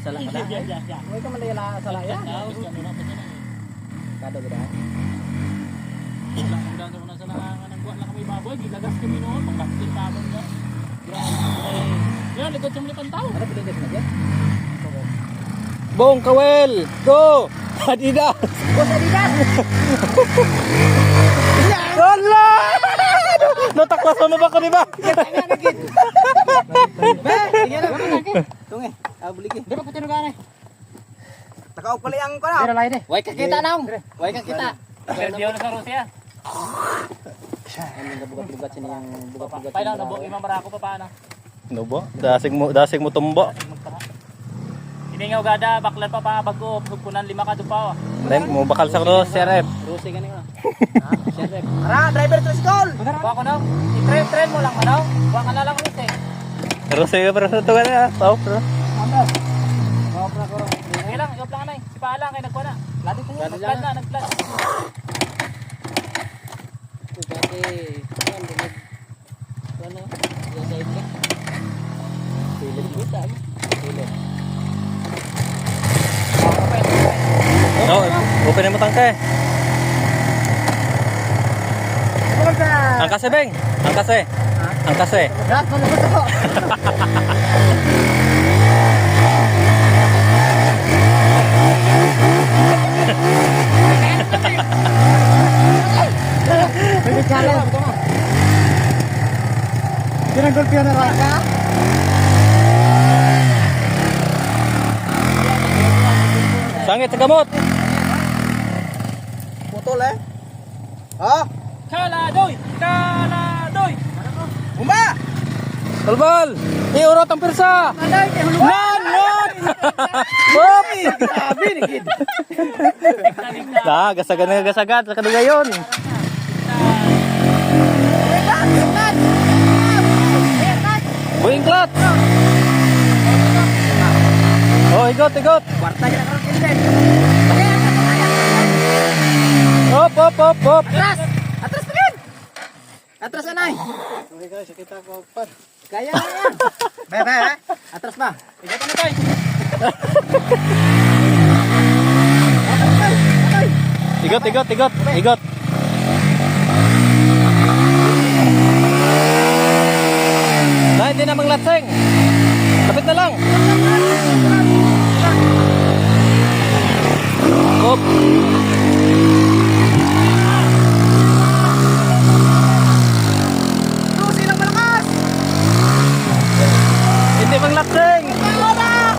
Salah ka na. Huwag ka malayala salah yan. Kado gila. Ang dami ko na sa nagbuhat lang kami baboy. Gilagas kami noon. Pagkaksin namin niya. Yan, likod yung lipan tao. Ano piligas na dyan? Bong Kawel, go! Adidas. Go sa Adidas! Wala! Nataklas mo ba ko di ba? Tungi, abuligi. Di ba patino gani? Nakaupali ang ko na. Pero lain eh. Way ka kita naong. Way ka kita. Sergio na sa Rusya. Ang bugat-bugat siya niyang bugat-bugat. Paano nabo imam barako pa paano? No ba? Dasig mo tumbo. Iningaw gada baklan pa pa bago pugkunan 5 ka dupaw. Dahil mo bakal sa cross, Sheriff. Rusi gani ko. Chef. Ara, driver to school. Wa ko na. I-train mo lang ano? Wa ka na lang ulit. Pero sige pero sa tuwa na. Tao pero. Okay lang, igop lang na. Si Paala kay nagkuha na. Lati ko nagplan na, nagplan. Pati ano? Yung side ka. Silid mo tayo. Silid. No, open mo tangke. Ang kase beng. Ang kase. Ang kase. Gas mo na ko. May challenge ko. Pinagulpihan na raka. Sangit sa gamot. Putol eh. Ha? Kaladoy! Kaladoy! Bumba! Balbal. Iurot ang pirsa. Alay, kay huluan. Nan! Hop! Grabe ni kid. Gasagan na gasagan sa kadugayon. Buing klat. Oh, igot. Kwarta niya na karon. Hop. Atras! Atras pa yan! Atras anay! Okay guys, kita ko pa. Kaya na yan! Be! Atras ba? Igot na tayo! Igot. Nah, hindi na manglatseng. Kapit na lang. Hop.